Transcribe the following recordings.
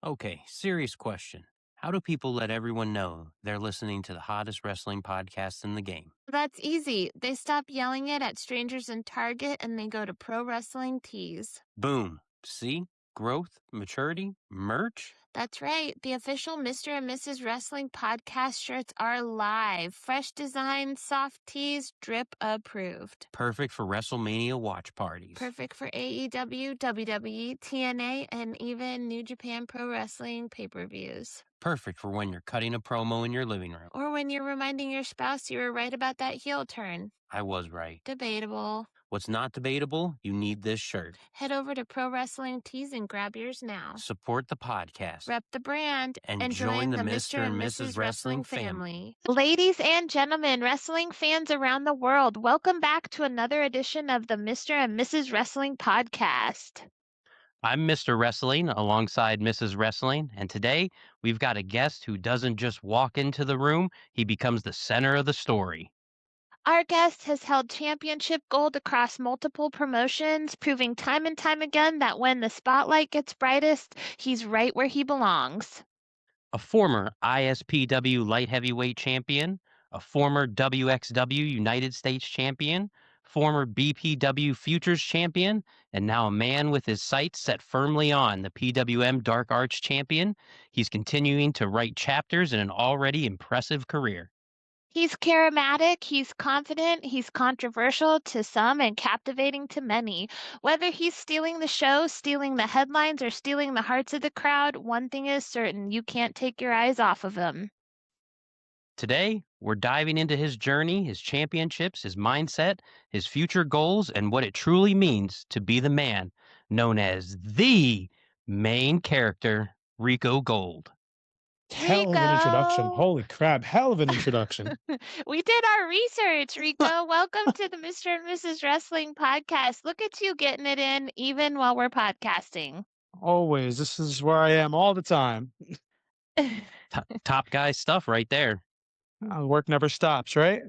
Okay, serious question. How do people let everyone know they're listening to the hottest wrestling podcast in the game? That's easy. They stop yelling it at strangers in Target and they go to Pro Wrestling Tees. Boom. See? Growth, maturity, merch? That's right. The official Mr. and Mrs. Wrestling podcast shirts are live. Fresh design, soft tees, drip approved. Perfect for WrestleMania watch parties. Perfect for AEW, WWE, TNA, and even New Japan Pro Wrestling pay-per-views. Perfect for when you're cutting a promo in your living room. Or when you're reminding your spouse you were right about that heel turn. I was right. Debatable. What's not debatable? You need this shirt. Head over to Pro Wrestling Tees and grab yours now. Support the podcast. Rep the brand And join the Mr. and Mrs. Wrestling family. Ladies and gentlemen, wrestling fans around the world, welcome back to another edition of the Mr. and Mrs. Wrestling podcast. I'm Mr. Wrestling alongside Mrs. Wrestling, and today we've got a guest who doesn't just walk into the room, he becomes the center of the story. Our guest has held championship gold across multiple promotions, proving time and time again that when the spotlight gets brightest, he's right where he belongs. A former ISPW light heavyweight champion, a former WXW United States champion, former BPW Futures champion, and now a man with his sights set firmly on the PWM Dark Arts Champion. He's continuing to write chapters in an already impressive career. He's charismatic, he's confident, he's controversial to some and captivating to many. Whether he's stealing the show, stealing the headlines, or stealing the hearts of the crowd, one thing is certain, you can't take your eyes off of him. Today, we're diving into his journey, his championships, his mindset, his future goals, and what it truly means to be the man known as the main character, Rico Gold. Hell of an introduction. Rico! Holy crap. Hell of an introduction. We did our research, Rico. Welcome to the Mr. and Mrs. Wrestling podcast. Look at you getting it in even while we're podcasting. Always. This is where I am all the time. Top guy stuff right there. Work never stops, right?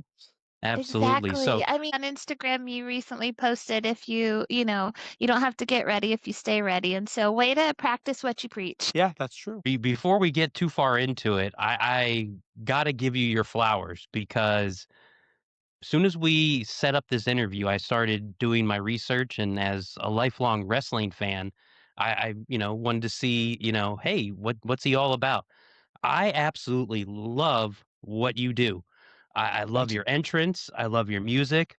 Absolutely. Exactly. I mean, on Instagram, you recently posted if you don't have to get ready if you stay ready. And so, way to practice what you preach. Yeah, that's true. Before we get too far into it, I got to give you your flowers because as soon as we set up this interview, I started doing my research, and as a lifelong wrestling fan, I wanted to see, hey, what's he all about? I absolutely love what you do. I love Thanks. your entrance. I love your music.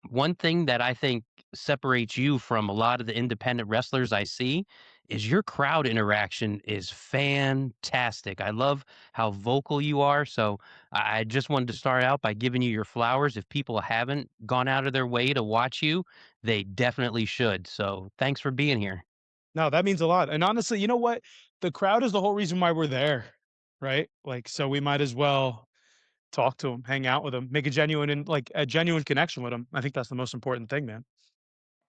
One thing that I think separates you from a lot of the independent wrestlers I see is your crowd interaction is fantastic. I love how vocal you are. So I just wanted to start out by giving you your flowers. If people haven't gone out of their way to watch you, they definitely should. So thanks for being here. No, that means a lot. And honestly, you know what? The crowd is the whole reason why we're there, right? Like, so we might as well talk to them, hang out with them, make a genuine connection with them. I think that's the most important thing, man.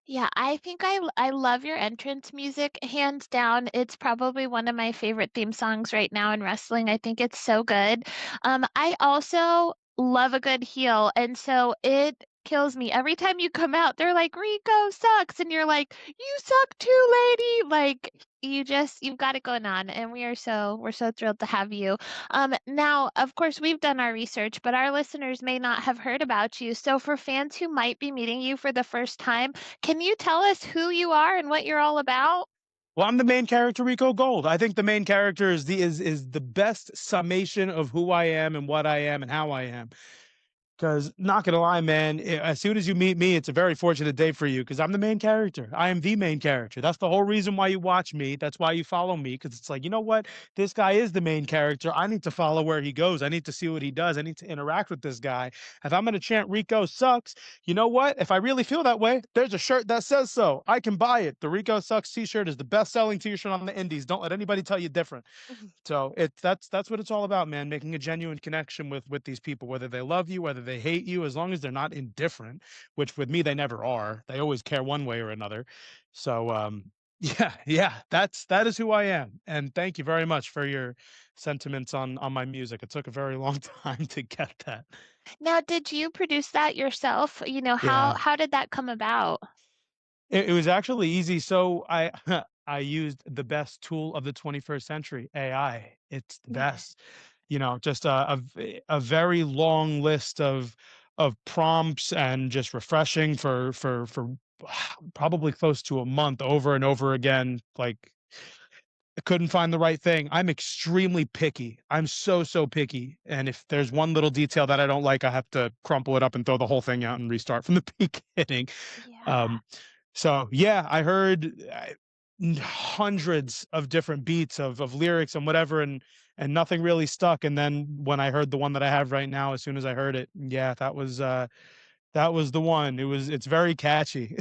Yeah, I think I love your entrance music, hands down. It's probably one of my favorite theme songs right now in wrestling. I think it's so good. I also love a good heel, and so it kills me every time you come out. They're like, "Rico sucks," and you're like, "You suck too, lady!" Like you've got it going on, and we're so thrilled to have you. Now, of course, we've done our research, but our listeners may not have heard about you. So, for fans who might be meeting you for the first time, can you tell us who you are and what you're all about? Well, I'm the main character, Rico Gold. I think the main character is the best summation of who I am and what I am and how I am. Because not gonna lie, man, as soon as you meet me, it's a very fortunate day for you because I'm the main character. I am the main character. That's the whole reason why you watch me. That's why you follow me because it's like, you know what? This guy is the main character. I need to follow where he goes. I need to see what he does. I need to interact with this guy. If I'm gonna chant Rico sucks, you know what? If I really feel that way, there's a shirt that says so. I can buy it. The Rico sucks t-shirt is the best-selling t-shirt on the indies. Don't let anybody tell you different. So that's what it's all about, man. Making a genuine connection with these people, whether they love you, whether they hate you, as long as they're not indifferent, which with me they never are. They always care one way or another. So yeah, that is who I am. And thank you very much for your sentiments on my music. It took a very long time to get that. Now, did you produce that yourself? Yeah. How did that come about? It was actually easy. So I I used the best tool of the 21st century, AI. It's the Yeah. best. You know, just a very long list of prompts and just refreshing for probably close to a month over and over again. Like I couldn't find the right thing. I'm extremely picky. I'm so picky. And if there's one little detail that I don't like, I have to crumple it up and throw the whole thing out and restart from the beginning. Yeah. Um, so yeah, I heard hundreds of different beats of lyrics and whatever, and nothing really stuck. And then when I heard the one that I have right now, as soon as I heard it, yeah, that was the one. It's very catchy.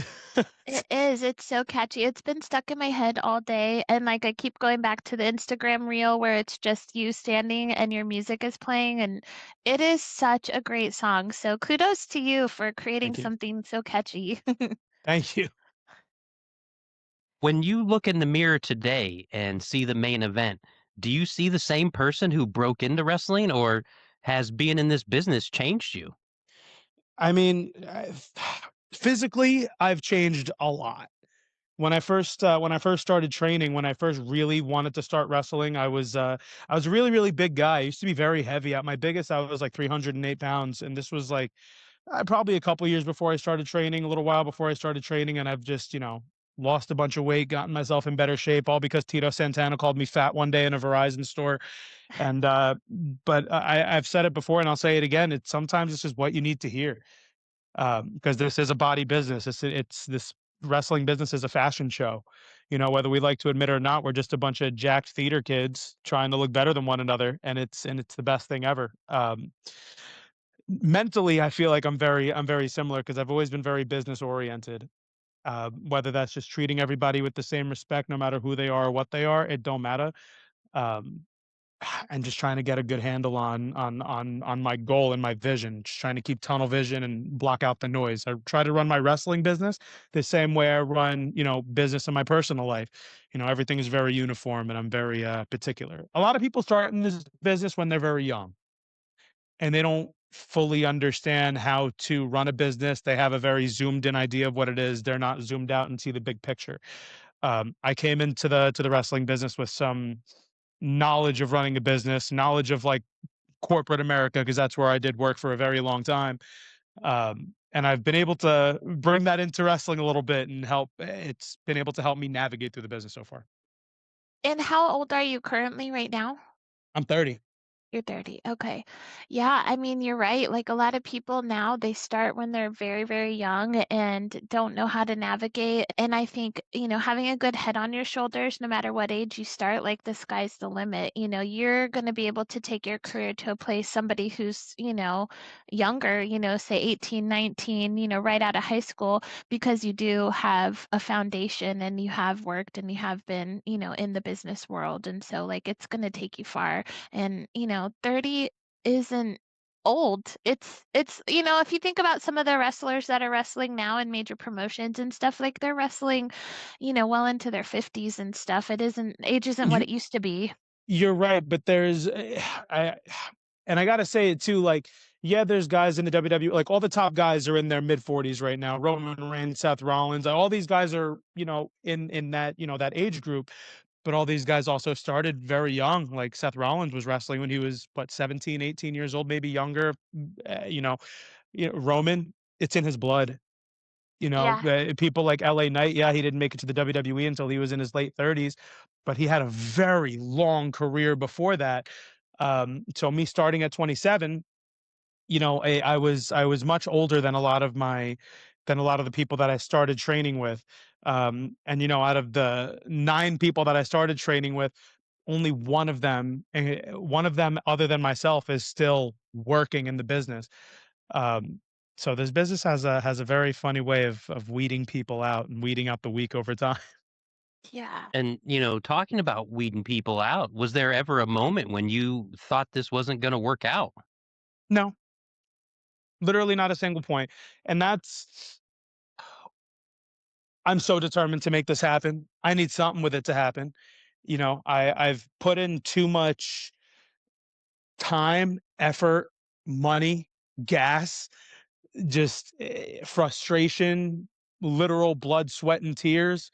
It is, it's so catchy. It's been stuck in my head all day, and, like, I keep going back to the Instagram reel where it's just you standing and your music is playing, and it is such a great song, so kudos to you for creating Thank you. something so catchy. Thank you. When you look in the mirror today and see the main event, do you see the same person who broke into wrestling, or has being in this business changed you? I mean, physically, I've changed a lot. When I first started training, when I first really wanted to start wrestling, I was a really big guy. I used to be very heavy. At my biggest, I was like 308 pounds, and this was like probably a couple years before I started training, a little while before I started training, and I've just lost a bunch of weight, gotten myself in better shape, all because Tito Santana called me fat one day in a Verizon store. And but I've said it before, and I'll say it again. It's sometimes it's just what you need to hear, because this is a body business. It's this wrestling business is a fashion show. You know, whether we like to admit it or not, we're just a bunch of jacked theater kids trying to look better than one another, and it's the best thing ever. Mentally, I feel like I'm very similar because I've always been very business oriented. Whether that's just treating everybody with the same respect, no matter who they are or what they are, it don't matter. Um, and just trying to get a good handle on my goal and my vision, just trying to keep tunnel vision and block out the noise. I try to run my wrestling business the same way I run, business in my personal life. Everything is very uniform, and I'm very particular. A lot of people start in this business when they're very young, and they don't fully understand how to run a business. They have a very zoomed in idea of what it is. They're not zoomed out and see the big picture. I came into the wrestling business with some knowledge of running a business, knowledge of like corporate America, because that's where I did work for a very long time. And I've been able to bring that into wrestling a little bit and help. It's been able to help me navigate through the business so far. And how old are you currently right now? I'm 30. You're 30. Okay. Yeah, I mean, you're right. Like a lot of people now, they start when they're very, very young and don't know how to navigate. And I think, having a good head on your shoulders, no matter what age you start, like the sky's the limit. You're going to be able to take your career to a place somebody who's, younger, say 18, 19, right out of high school, because you do have a foundation and you have worked and you have been, in the business world. And so, like, it's going to take you far. And, 30 isn't old. It's if you think about some of the wrestlers that are wrestling now in major promotions and stuff, like they're wrestling, well into their 50s and stuff. Age isn't what You it used to be. you're right, but there's I and I gotta say it too. Like, yeah, there's guys in the WWE. Like all the top guys are in their mid 40s right now. Roman Reigns, Seth Rollins, all these guys are in that that age group. But all these guys also started very young. Like Seth Rollins was wrestling when he was what 17, 18 years old, maybe younger. Roman, it's in his blood. Yeah. People like LA Knight, yeah, he didn't make it to the WWE until he was in his late 30s, but he had a very long career before that. So me starting at 27, I was much older than a lot of the people that I started training with. And out of the 9 people that I started training with, only one of them other than myself is still working in the business. Um, so this business has a very funny way of weeding people out and weeding out the weak over time. Yeah. And, talking about weeding people out, was there ever a moment when you thought this wasn't gonna work out? No, literally not a single point. And that's I'm so determined to make this happen. I need something with it to happen. I've put in too much time, effort, money, gas, just frustration, literal blood, sweat, and tears.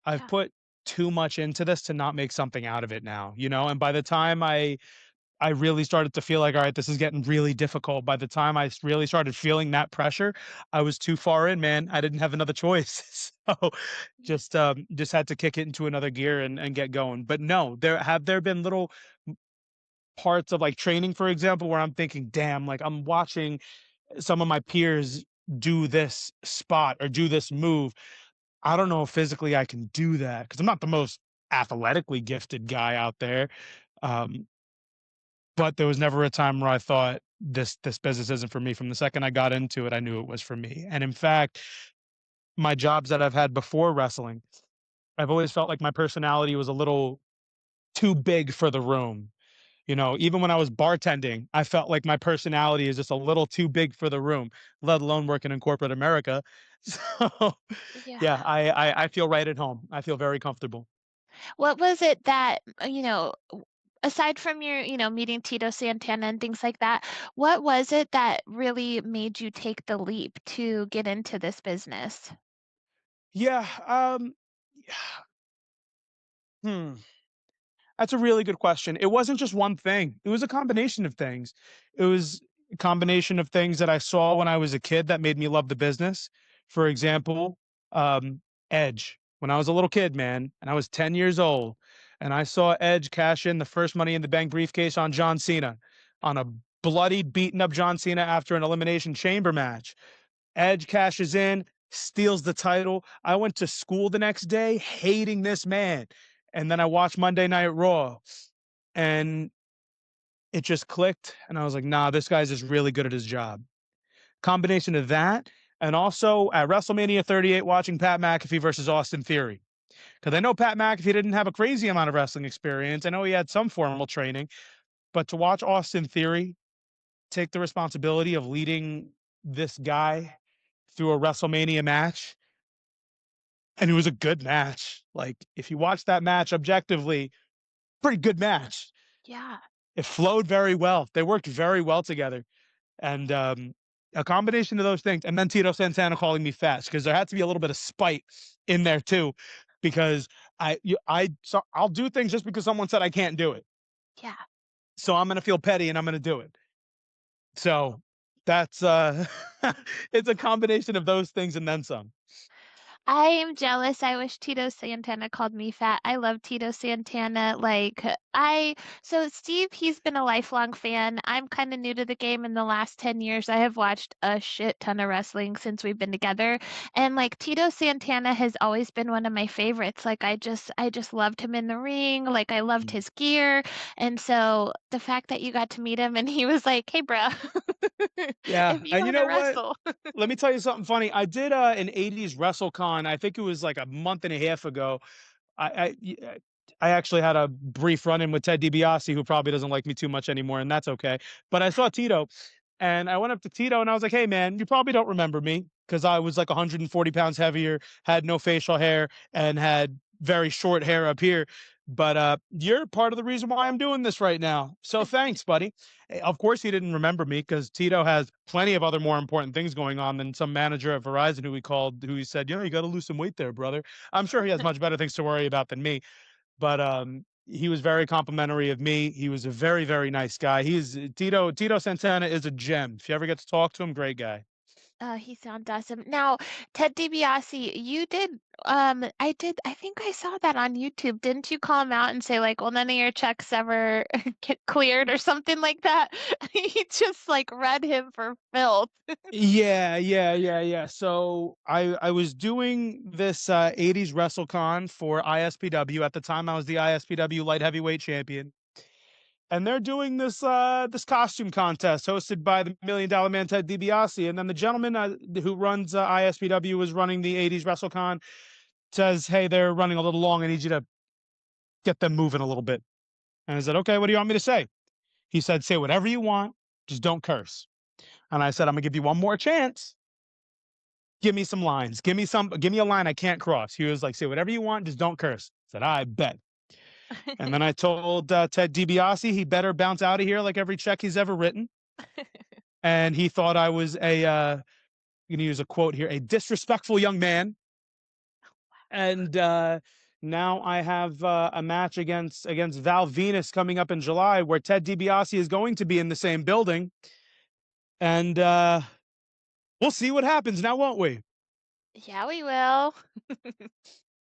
I've Yeah. put too much into this to not make something out of it now, you know? And by the time I really started to feel like, all right, this is getting really difficult. By the time really started feeling that pressure, I was too far in, man. I didn't have another choice. So just had to kick it into another gear and get going. But no, there been little parts of like training, for example, where I'm thinking, damn, like I'm watching some of my peers do this spot or do this move. I don't know if physically I can do that because I'm not the most athletically gifted guy out there. Um, but there was never a time where I thought this business isn't for me. From the second I got into it, I knew it was for me. And in fact, my jobs that I've had before wrestling, I've always felt like my personality was a little too big for the room. You know, even when I was bartending, I felt like my personality is just a little too big for the room, let alone working in corporate America. So, yeah, Yeah. I feel right at home. I feel very comfortable. What was it that, aside from your, meeting Tito Santana and things like that, what was it that really made you take the leap to get into this business? Yeah, hmm. That's a really good question. It wasn't just one thing. It was a combination of things. It was a combination of things that I saw when I was a kid that made me love the business. For example, Edge. When I was a little kid, man, and I was 10 years old, and I saw Edge cash in the first Money in the Bank briefcase on John Cena, on a bloody, beaten up John Cena after an Elimination Chamber match. Edge cashes in, steals the title. I went to school the next day hating this man. And then I watched Monday Night Raw and it just clicked. And I was like, nah, this guy's just really good at his job. Combination of that. And also at WrestleMania 38, watching Pat McAfee versus Austin Theory. Because I know Pat McAfee didn't have a crazy amount of wrestling experience. I know he had some formal training, but to watch Austin Theory take the responsibility of leading this guy through a WrestleMania match, and it was a good match. Like, if you watch that match objectively, pretty good match. Yeah. It flowed very well. They worked very well together. And a combination of those things. And then Tito Santana calling me fat because there had to be a little bit of spite in there too. Because so I'll do things just because someone said I can't do it. Yeah. So I'm gonna feel petty and I'm gonna do it. So that's it's a combination of those things and then some. I am jealous. I wish Tito Santana called me fat. I love Tito Santana. So Steve, he's been a lifelong fan. I'm kind of new to the game in the last 10 years. I have watched a shit ton of wrestling since we've been together. And like Tito Santana has always been one of my favorites. I just loved him in the ring. Like I loved his gear. And so the fact that you got to meet him and he was like, "Hey, bro, Yeah, if you and you want to know what? wrestle." Let me tell you something funny. I did an '80s WrestleCon. I think it was like a month and a half ago. I actually had a brief run in with Ted DiBiase, who probably doesn't like me too much anymore, and that's okay. But I saw Tito, and I went up to Tito and I was like, "Hey, man, you probably don't remember me because I was like 140 pounds heavier, had no facial hair, and had very short hair up here. But you're part of the reason why I'm doing this right now. So thanks, buddy." Of course, he didn't remember me because Tito has plenty of other more important things going on than some manager at Verizon who he called, who he said, "You know, you got to lose some weight there, brother." I'm sure he has much better things to worry about than me. But he was very complimentary of me. He was a very, very nice guy. He's Tito Santana is a gem. If you ever get to talk to him, great guy. He sounds awesome. Now, Ted DiBiase, I think I saw that on YouTube. Didn't you call him out and say like, well, none of your checks ever get cleared or something like that? He just like read him for filth. Yeah. So I was doing this 80s WrestleCon for ISPW. At the time I was the ISPW light heavyweight champion. And they're doing this costume contest hosted by the Million Dollar Man Ted DiBiase. And then the gentleman who runs ISPW was running the '80s WrestleCon. Says, "Hey, they're running a little long. I need you to get them moving a little bit." And I said, "Okay, what do you want me to say?" He said, "Say whatever you want, just don't curse." And I said, "I'm gonna give you one more chance. Give me some lines. Give me a line I can't cross." He was like, "Say whatever you want, just don't curse." I said, "I bet." And then I told Ted DiBiase he better bounce out of here like every check he's ever written. And he thought I was I'm gonna use a quote here, a disrespectful young man. And now I have a match against Val Venus coming up in July, where Ted DiBiase is going to be in the same building, and we'll see what happens now, won't we? Yeah, we will.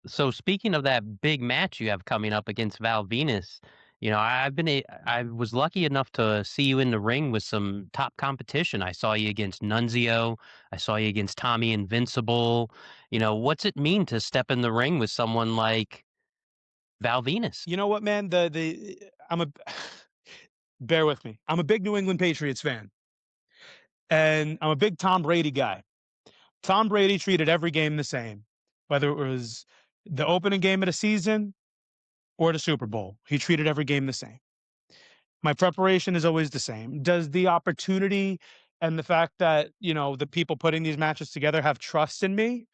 So speaking of that big match you have coming up against Val Venus, I was lucky enough to see you in the ring with some top competition. I saw you against Nunzio. I saw you against Tommy Invincible. What's it mean to step in the ring with someone like Val Venus? You know what, man? The I'm a bear with me. I'm a big New England Patriots fan, and I'm a big Tom Brady guy. Tom Brady treated every game the same, whether it was the opening game of the season or the Super Bowl. He treated every game the same. My preparation is always the same. Does the opportunity and the fact that, the people putting these matches together have trust in me,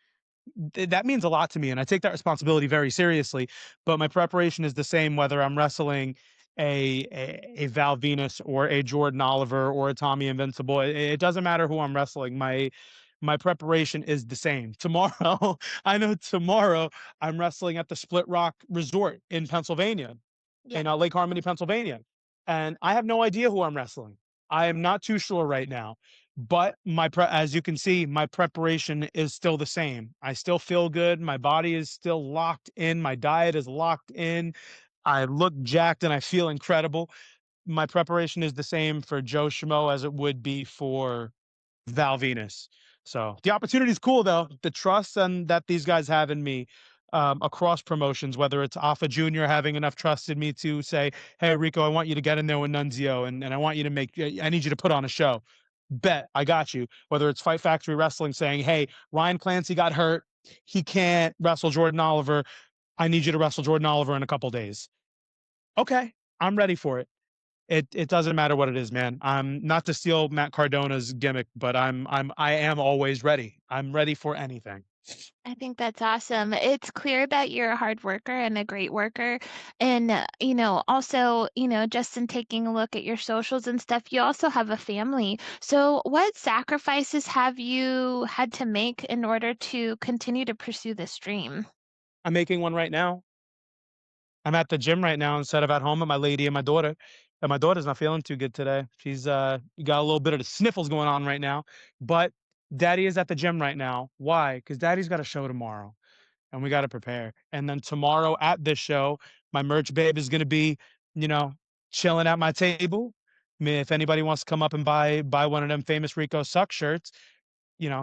that means a lot to me, and I take that responsibility very seriously. But my preparation is the same whether I'm wrestling a Val Venus or a Jordan Oliver or a Tommy Invincible. It doesn't matter who I'm wrestling. My preparation is the same. Tomorrow, I know tomorrow I'm wrestling at the Split Rock Resort in Pennsylvania, Yeah. in Lake Harmony, Pennsylvania, and I have no idea who I'm wrestling. I am not too sure right now, but as you can see, my preparation is still the same. I still feel good. My body is still locked in. My diet is locked in. I look jacked and I feel incredible. My preparation is the same for Joe Schmo as it would be for Val Venus. So the opportunity is cool though. The trust and that these guys have in me, across promotions, whether it's Alpha Junior having enough trust in me to say, "Hey Rico, I want you to get in there with Nunzio, and I want you to I need you to put on a show." Bet I got you. Whether it's Fight Factory Wrestling saying, "Hey, Ryan Clancy got hurt. He can't wrestle Jordan Oliver. I need you to wrestle Jordan Oliver in a couple days." Okay, I'm ready for it. It doesn't matter what it is, man. I'm not to steal Matt Cardona's gimmick, but I am always ready. I'm ready for anything. I think that's awesome. It's clear that you're a hard worker and a great worker. And, also, just in taking a look at your socials and stuff, you also have a family. So, what sacrifices have you had to make in order to continue to pursue this dream? I'm making one right now. I'm at the gym right now instead of at home with my lady and my daughter. And my daughter's not feeling too good today. She's got a little bit of the sniffles going on right now. But daddy is at the gym right now. Why? Because daddy's got a show tomorrow and we got to prepare. And then tomorrow at this show, my merch babe is going to be, you know, chilling at my table. I mean, if anybody wants to come up and buy one of them famous Rico Suck shirts,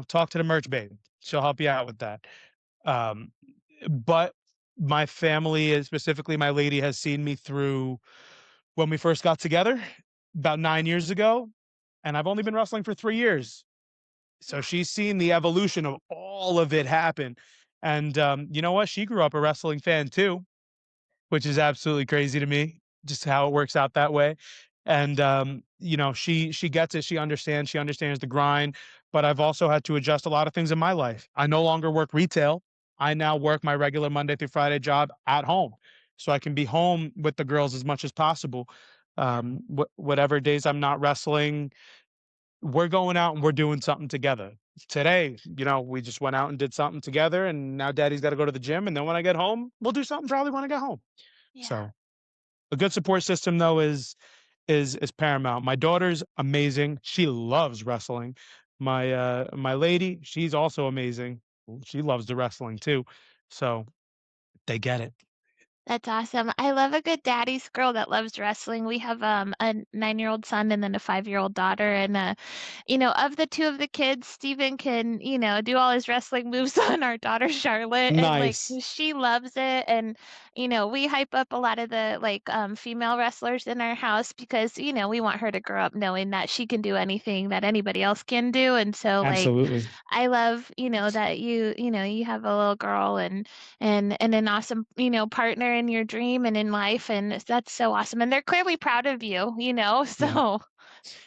talk to the merch babe. She'll help you out with that. Um, but my family, is specifically my lady, has seen me through when we first got together about 9 years ago, and I've only been wrestling for 3 years. So she's seen the evolution of all of it happen. And you know what? She grew up a wrestling fan too, which is absolutely crazy to me, just how it works out that way. And she gets it. She understands the grind. But I've also had to adjust a lot of things in my life. I no longer work retail. I now work my regular Monday through Friday job at home, so I can be home with the girls as much as possible. Whatever days I'm not wrestling, we're going out and we're doing something together. Today, we just went out and did something together, and now daddy's got to go to the gym. And then when I get home, we'll do something probably when I get home. Yeah. So a good support system though is paramount. My daughter's amazing. She loves wrestling. My lady, she's also amazing. She loves the wrestling too. So they get it. That's awesome. I love a good daddy's girl that loves wrestling. We have a 9-year-old son and then a 5-year-old daughter. And of the two of the kids, Steven can, do all his wrestling moves on our daughter Charlotte, and like Nice. she loves it. And we hype up a lot of the like female wrestlers in our house because we want her to grow up knowing that she can do anything that anybody else can do. And so like Absolutely. I love, that you have a little girl and an awesome, partner in your dream and in life, and that's so awesome. And they're clearly proud of you, Yeah. so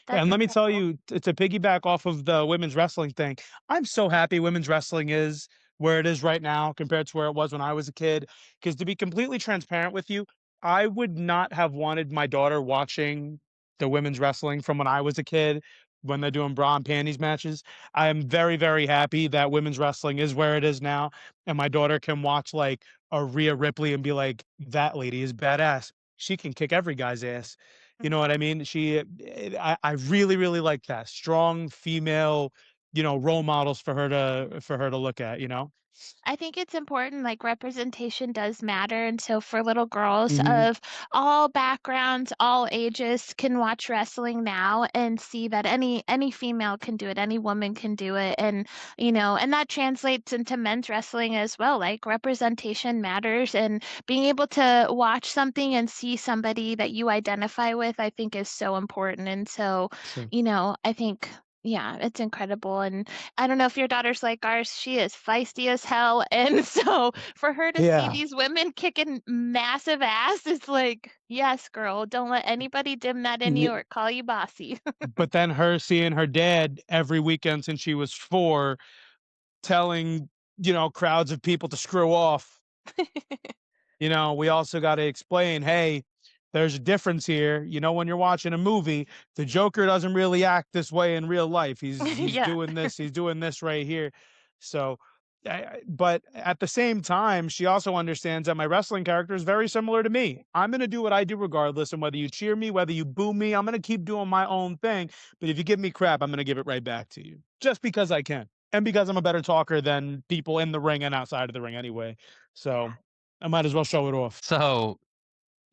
that's And let me tell incredible. you, to piggyback off of the women's wrestling thing, I'm so happy women's wrestling is where it is right now compared to where it was when I was a kid. Because to be completely transparent with you, I would not have wanted my daughter watching the women's wrestling from when I was a kid, when they're doing bra and panties matches. I am very, very happy that women's wrestling is where it is now, and my daughter can watch like a Rhea Ripley and be like, "That lady is badass. She can kick every guy's ass." You know what I mean? I really, really like that. Strong female, role models for her to look at, you know? I think it's important, like, representation does matter, and so for little girls Mhm. of all backgrounds, all ages can watch wrestling now and see that any female can do it, any woman can do it, and, and that translates into men's wrestling as well, like, representation matters, and being able to watch something and see somebody that you identify with, I think is so important, and so, Sure. I think yeah, it's incredible, and I don't know if your daughter's like ours, she is feisty as hell, and so for her to see Yeah. these women kicking massive ass is like, "Yes, girl, don't let anybody dim that in you or call you bossy." But then her seeing her dad every weekend since she was 4 telling, crowds of people to screw off. We also gotta explain, "Hey, there's a difference here. When you're watching a movie, the Joker doesn't really act this way in real life. He's Yeah. doing this right here." So, but at the same time, she also understands that my wrestling character is very similar to me. I'm gonna do what I do regardless, and whether you cheer me, whether you boo me, I'm gonna keep doing my own thing. But if you give me crap, I'm gonna give it right back to you, just because I can, and because I'm a better talker than people in the ring and outside of the ring anyway. So I might as well show it off. So,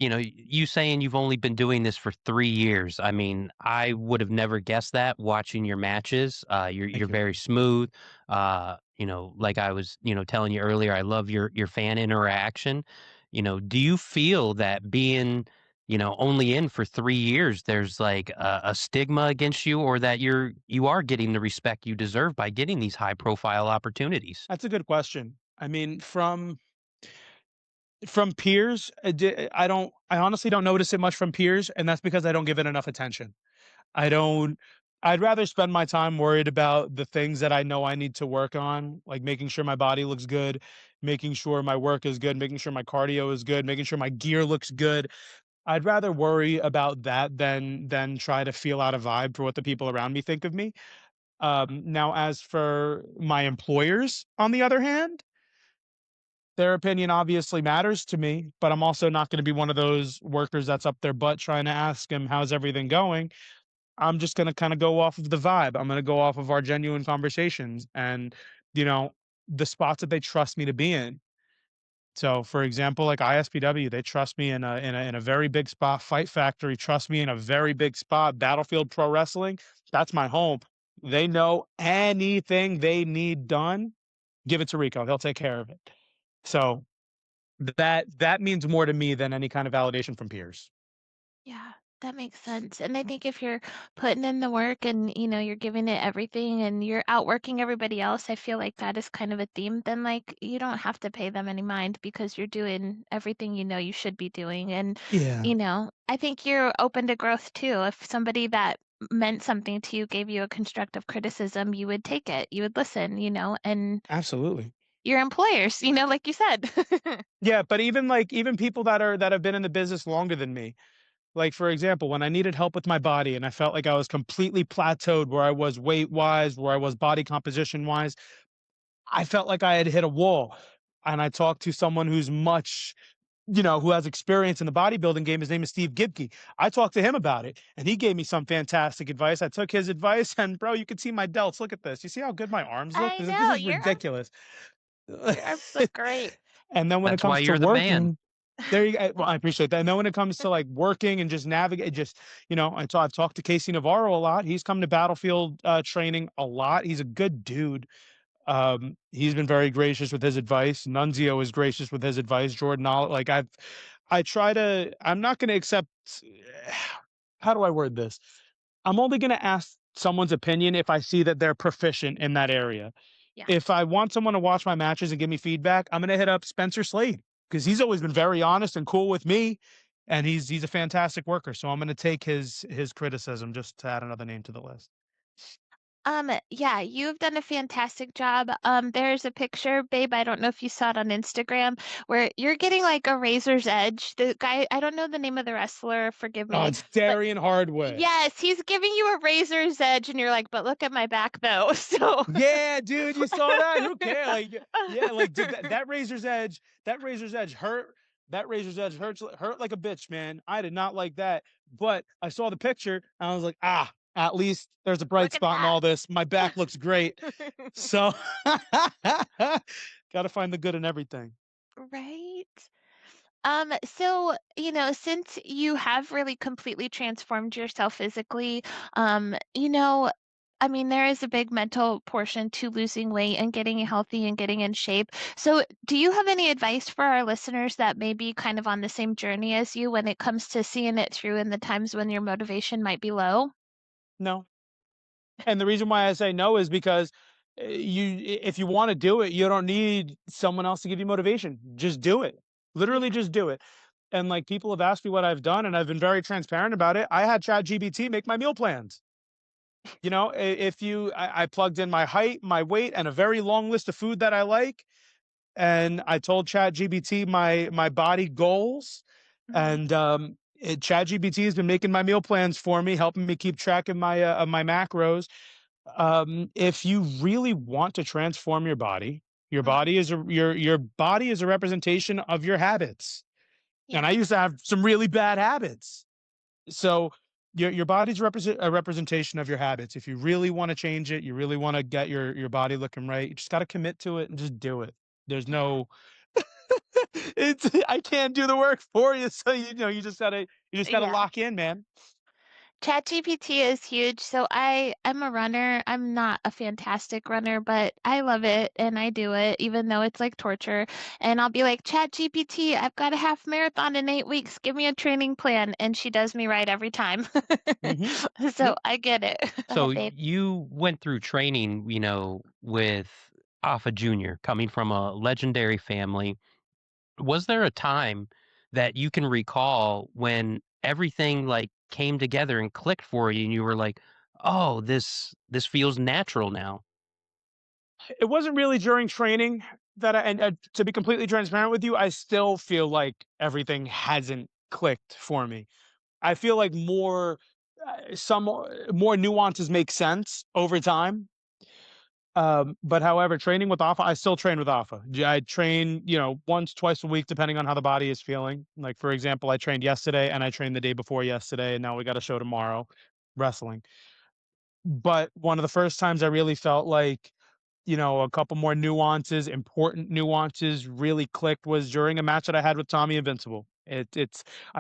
you saying you've only been doing this for 3 years. I mean, I would have never guessed that watching your matches. You're Thank you. very smooth. Like I was, telling you earlier, I love your fan interaction. Do you feel that being, only in for 3 years, there's like a stigma against you, or that you are getting the respect you deserve by getting these high profile opportunities? That's a good question. I mean, from peers, I honestly don't notice it much from peers, and that's because I don't give it enough attention. I don't I'd rather spend my time worried about the things that I know I need to work on, like making sure my body looks good, making sure my work is good, making sure my cardio is good, making sure my gear looks good. I'd rather worry about that than try to feel out a vibe for what the people around me think of me. Now as for my employers, on the other hand, their opinion obviously matters to me, but I'm also not gonna be one of those workers that's up their butt trying to ask them, "How's everything going?" I'm just gonna kinda go off of the vibe. I'm gonna go off of our genuine conversations and, you know, the spots that they trust me to be in. So, for example, like ISPW, they trust me in a very big spot. Fight Factory trust me in a very big spot. Battlefield Pro Wrestling, that's my home. They know anything they need done, give it to Rico. He'll take care of it. So that means more to me than any kind of validation from peers. Yeah, that makes sense. And I think if you're putting in the work and, you're giving it everything and you're outworking everybody else, I feel like that is kind of a theme. Then, like, you don't have to pay them any mind because you're doing everything you know you should be doing. And, Yeah, I think you're open to growth too. If somebody that meant something to you gave you a constructive criticism, you would take it, you would listen, and absolutely. your employers, like you said. Yeah, but even people that have been in the business longer than me, like, for example, when I needed help with my body and I felt like I was completely plateaued where I was weight-wise, where I was body composition-wise, I felt like I had hit a wall, and I talked to someone who's much who has experience in the bodybuilding game. His name is Steve Gibke. I talked to him about it, and he gave me some fantastic advice. I took his advice, and bro, you can see my delts. Look at this. You see how good my arms look? I This know is ridiculous. your arms look great. And then when it That's why comes to you're the man. working, there you go. Well, I appreciate that. And then when it comes to like working and just navigate, just I've talked to Casey Navarro a lot. He's come to Battlefield training a lot. He's a good dude. He's been very gracious with his advice. Nunzio is gracious with his advice. Jordan, like I try to. I'm not going to accept. How do I word this? I'm only going to ask someone's opinion if I see that they're proficient in that area. Yeah. If I want someone to watch my matches and give me feedback, I'm gonna hit up Spencer Slade because he's always been very honest and cool with me, and he's a fantastic worker. So I'm gonna take his criticism just to add another name to the list. Yeah, you've done a fantastic job. There's a picture, babe, I don't know if you saw it on Instagram, where you're getting like a razor's edge. The guy, I don't know the name of the wrestler, forgive Oh, me, it's but Darian Hardway. yes, he's giving you a razor's edge, and you're like, but look at my back though. So Yeah, dude, you saw that? Who cares? Like, yeah, like, dude, that razor's edge, that razor's edge hurt like a bitch, man. I did not like that, but I saw the picture and I was like, ah, at least there's a bright look at spot in that. all this. My back looks great. So, got to find the good in everything. Right? So, since you have really completely transformed yourself physically, I mean, there is a big mental portion to losing weight and getting healthy and getting in shape. So, do you have any advice for our listeners that may be kind of on the same journey as you when it comes to seeing it through in the times when your motivation might be low? No. And the reason why I say no is because if you want to do it, you don't need someone else to give you motivation. Just do it. Literally Yeah. just do it. And like people have asked me what I've done and I've been very transparent about it. I had ChatGPT make my meal plans. You know, if I plugged in my height, my weight, and a very long list of food that I like, and I told ChatGPT my body goals, Mhm. and ChatGPT has been making my meal plans for me, helping me keep track of my macros. If you really want to transform your Uh, body is your body is a representation of your habits. And I yeah. used to have some really bad habits. So your body's a representation of your habits. If you really want to change it, you really want to get your body looking right, you just got to commit to it and just do it. There's Yeah. no it's I can't do the work for you. So you just gotta Yeah. lock in, man. ChatGPT is huge. So I'm a runner. I'm not a fantastic runner, but I love it and I do it even though it's like torture. And I'll be like, ChatGPT, I've got a half marathon in 8 weeks. Give me a training plan. And she does me right every time. Hmm. So I get it. So Babe. you went through training, with Alpha Junior coming from a legendary family. Was there a time that you can recall when everything like came together and clicked for you and you were like, "Oh, this feels natural now." It wasn't really during training that to be completely transparent with you, I still feel like everything hasn't clicked for me. I feel like more nuances make sense over time. But however, training with Alpha, I still train with Alpha. I train, once, twice a week, depending on how the body is feeling. Like, for example, I trained yesterday and I trained the day before yesterday, and now we got a show tomorrow, wrestling. But one of the first times I really felt like, a couple more nuances, important nuances really clicked was during a match that I had with Tommy Invincible. I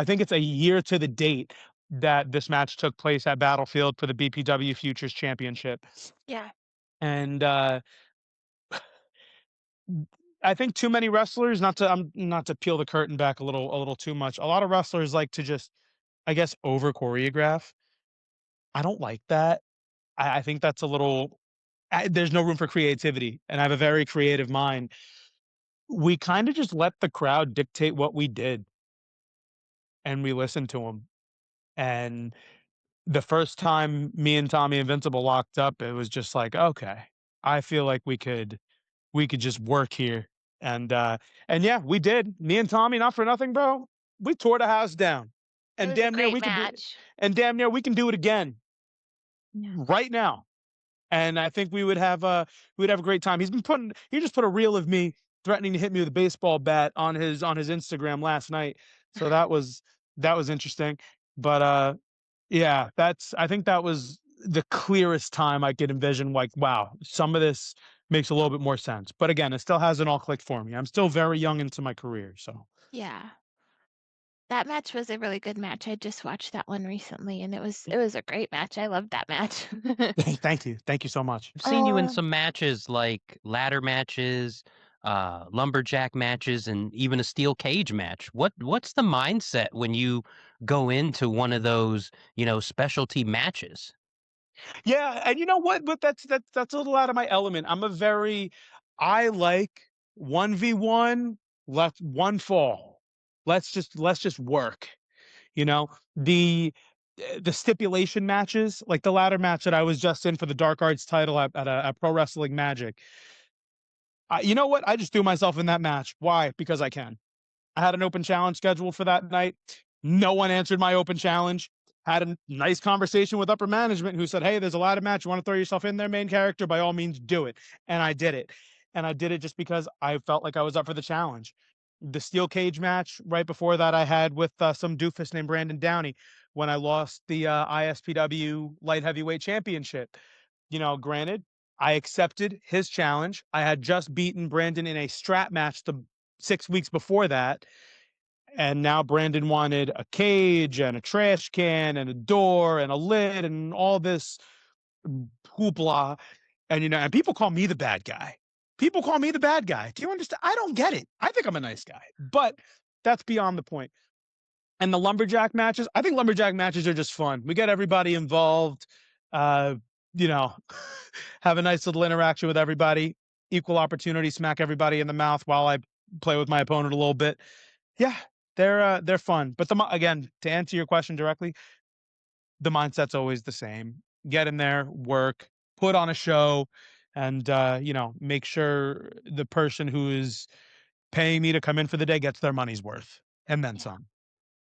think it's a year to the date that this match took place at Battlefield for the BPW Futures Championship. Yeah. And I think too many wrestlers, not to peel the curtain back a little too much. A lot of wrestlers like to just, I guess, over choreograph. I don't like that. I think that's a little there's no room for creativity, and I have a very creative mind. We kind of just let the crowd dictate what we did, and we listened to them. And the first time me and Tommy Invincible locked up, it was just like, okay, I feel like we could just work here. And yeah, we did. Me and Tommy, not for nothing, bro. We tore the house down. It And was a damn near great we could do match. and damn near we can do it again Yeah. right now. And I think we would have a great time. He just put a reel of me threatening to hit me with a baseball bat on his Instagram last night. So that was interesting. But yeah, I think that was the clearest time I could envision, like, wow, some of this makes a little bit more sense. But again, it still hasn't all clicked for me. I'm still very young into my career. So Yeah. That match was a really good match. I just watched that one recently and it was a great match. I loved that match. thank you. Thank you so much. I've seen you in Um, some matches like ladder matches, lumberjack matches, and even a steel cage match. What's the mindset when you go into one of those, specialty matches? Yeah, and you know what? But that's a little out of my element. I like 1v1, let one fall. Let's just work. You know, the the stipulation matches, like the ladder match that I was just in for the Dark Arts title at Pro Wrestling Magic. You know what? I just threw myself in that match. Why? Because I can. I had an open challenge scheduled for that night. No one answered my open challenge. Had a nice conversation with upper management who said, "Hey, there's a ladder match. You want to throw yourself in there, main character? By all means, do it." And I did it. And I did it just because I felt like I was up for the challenge. The steel cage match right before that I had with some doofus named Brandon Downey when I lost the ISPW light heavyweight championship. Granted, I accepted his challenge. I had just beaten Brandon in a strap match the 6 weeks before that, and now Brandon wanted a cage and a trash can and a door and a lid and all this hoopla. And and people call me the bad guy. People call me the bad guy. Do you understand? I don't get it. I think I'm a nice guy, but that's beyond the point. And the lumberjack matches, I think lumberjack matches are just fun. We get everybody involved. Uh, you know, have a nice little interaction with everybody, equal opportunity, smack everybody in the mouth while I play with my opponent a little bit. Yeah, they're fun. But again, to answer your question directly, the mindset's always the same. Get in there, work, put on a show, and make sure the person who is paying me to come in for the day gets their money's worth and then Yeah. some.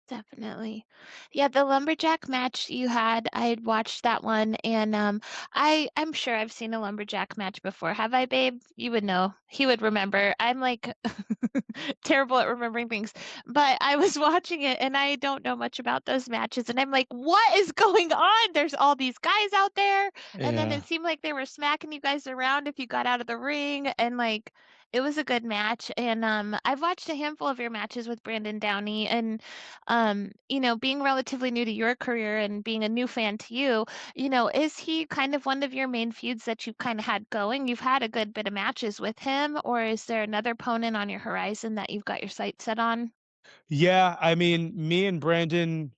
Definitely. Yeah, the lumberjack match you had, I had watched that one and I'm sure I've seen a lumberjack match before. Have I, babe? You would know. He would remember. I'm like terrible at remembering things. But I was watching it and I don't know much about those matches and I'm like, what is going on? There's all these guys out there. And then Yeah. it seemed like they were smacking you guys around if you got out of the ring and like it was a good match and I've watched a handful of your matches with Brandon Downey and being relatively new to your career and being a new fan to you, is he kind of one of your main feuds that you've kind of had going? You've had a good bit of matches with him, or is there another opponent on your horizon that you've got your sights set on? Yeah, I mean, me and Brandon,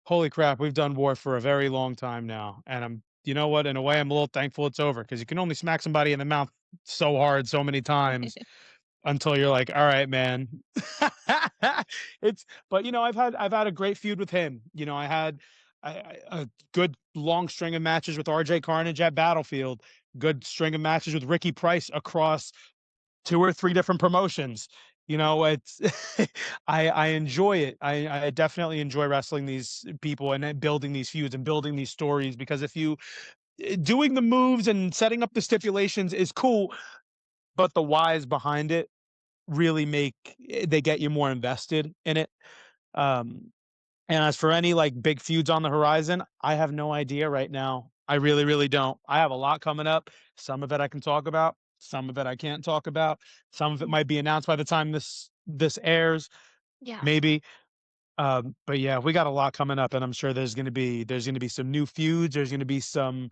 holy crap, we've done war for a very long time now. And you know what? In a way, I'm a little thankful it's over because you can only smack somebody in the mouth so hard so many times until you're like, all right, man. But I've had a great feud with him. I had a good long string of matches with RJ Carnage at Battlefield, good string of matches with Ricky Price across two or three different promotions. It's I enjoy it. I definitely enjoy wrestling these people and then building these feuds and building these stories because if you doing the moves and setting up the stipulations is cool, but the whys behind it really they get you more invested in it. Um, and as for any like big feuds on the horizon, I have no idea right now. I really, really don't. I have a lot coming up. Some of it I can talk about. Some of it I can't talk about. Some of it Mm. might be announced by the time this airs, Yeah. maybe. But yeah, we got a lot coming up, and I'm sure there's gonna be some new feuds. There's gonna be some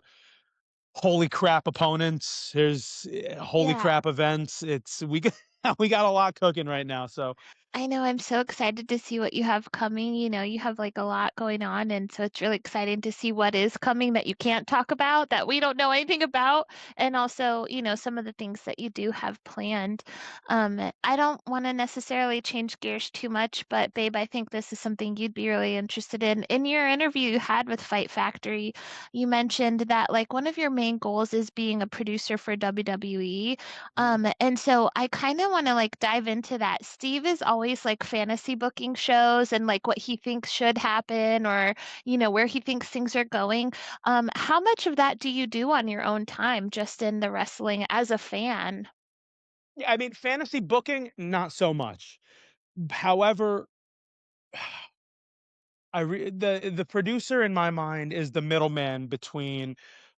holy crap opponents. There's holy Yeah. crap events. We got we got a lot cooking right now. So I know, I'm so excited to see what you have coming. You have like a lot going on, and so it's really exciting to see what is coming that you can't talk about, that we don't know anything about, and also, some of the things that you do have planned. I don't want to necessarily change gears too much, but babe, I think this is something you'd be really interested in. In your interview you had with Fight Factory, you mentioned that like one of your main goals is being a producer for WWE. And so I kind of want to like dive into that. Steve is always like fantasy booking shows and like what he thinks should happen or, where he thinks things are going. How much of that do you do on your own time just in the wrestling as a fan? yeah, I mean, fantasy booking, not so much. However, the producer in my mind is the middleman between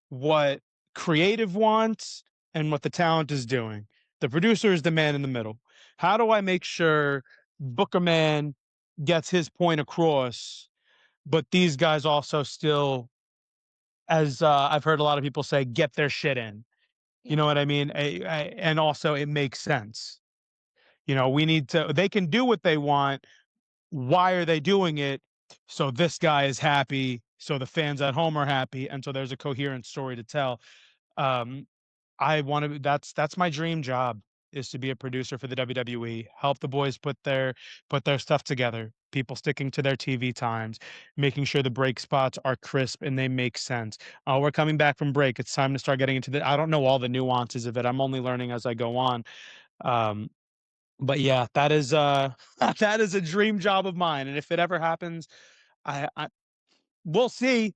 what creative wants and what the talent is doing. The producer is the man in the middle. How do I make sure Booker Man gets his point across, but these guys also still, as I've heard a lot of people say, get their shit in. You Yeah. know what I mean? And also it makes sense. We need to. They can do what they want. Why are they doing it? So this guy is happy, so the fans at home are happy, and so there's a coherent story to tell. Um, I want to. That's my dream job is to be a producer for the WWE. Help the boys put their stuff together. people sticking to their TV times, making sure the break spots are crisp and they make sense. We're coming back from break. It's time to start getting into the. I don't know all the nuances of it. I'm only learning as I go on. Um, but yeah, that is that is a dream job of mine. And if it ever happens, I we'll see.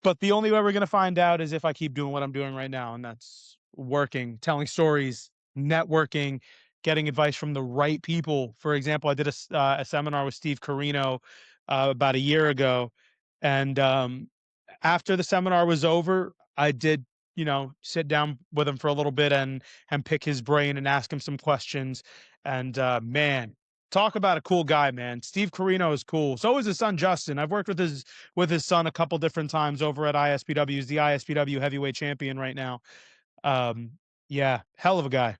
But the only way we're gonna find out is if I keep doing what I'm doing right now, and that's working, telling stories, networking, getting advice from the right people. For example, I did a seminar with Steve Carino about a year ago, and after the seminar was over, I did, sit down with him for a little bit and pick his brain and ask him some questions. And man, talk about a cool guy, man. Steve Carino is cool. So is his son Justin. I've worked with his son a couple different times over at ISPW. He's the ISPW heavyweight champion right now. Um, yeah, hell of a guy.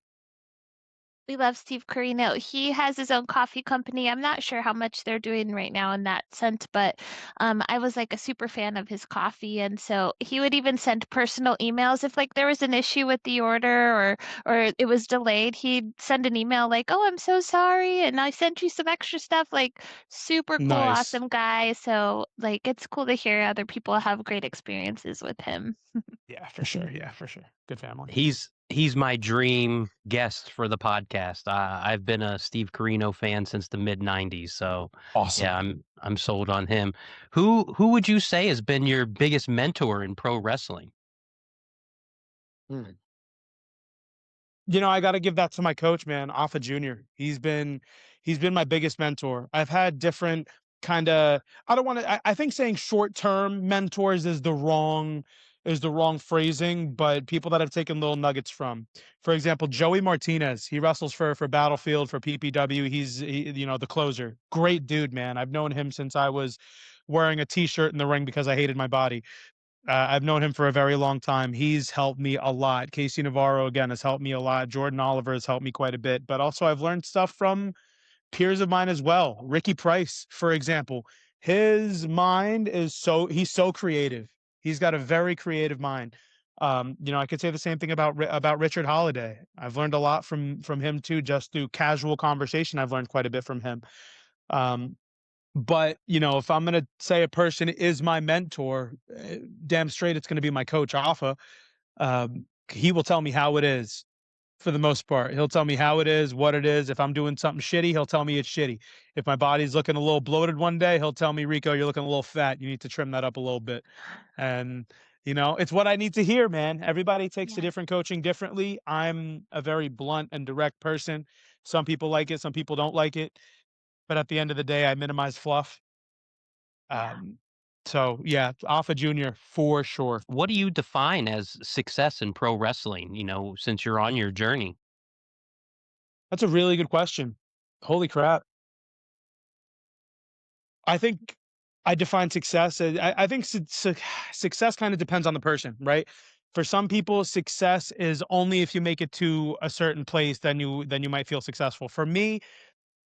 We love Steve Carino. He has his own coffee company. I'm not sure how much they're doing right now in that sense, but I was like a super fan of his coffee, and so he would even send personal emails if like there was an issue with the order or it was delayed. He'd send an email like, "Oh, I'm so sorry, and I sent you some extra stuff." Like super cool, Nice. awesome guy. So like it's cool to hear other people have great experiences with him. Yeah, for sure. Yeah, for sure. Good family. He's my dream guest for the podcast. I've been a Steve Carino fan since the mid '90s, so yeah, Awesome. I'm sold on him. Who would you say has been your biggest mentor in pro wrestling? I got to give that to my coach, man, Alpha Junior. He's been my biggest mentor. I've had different kind of. I don't want to. I think saying short term mentors is the wrong phrasing, but people that I've taken little nuggets from. For example, Joey Martinez. He wrestles for Battlefield for PPW. The closer. Great dude, man. I've known him since I was wearing a T-shirt in the ring because I hated my body. I've known him for a very long time. He's helped me a lot. Casey Navarro, again, has helped me a lot. Jordan Oliver has helped me quite a bit. But also, I've learned stuff from peers of mine as well. Ricky Price, for example, his mind he's so creative. He's got a very creative mind. I could say the same thing about Richard Holiday. I've learned a lot from him too, just through casual conversation. I've learned quite a bit from him. Um, but, if I'm gonna say a person is my mentor, damn straight it's gonna be my coach, Alpha. He will tell me how it is for the most part. He'll tell me how it is, what it is. If I'm doing something shitty, he'll tell me it's shitty. If my body's looking a little bloated one day, he'll tell me, "Rico, you're looking a little fat. You need to trim that up a little bit." And, it's what I need to hear, man. Everybody takes to Yeah. different coaching differently. I'm a very blunt and direct person. Some people like it, some people don't like it. But at the end of the day, I minimize fluff. Yeah. Um, so yeah, Alpha Junior for sure. What do you define as success in pro wrestling, since you're on your journey? That's a really good question. Holy crap. I think I define success as I think success kind of depends on the person, right? For some people, success is only if you make it to a certain place, then you might feel successful. For me,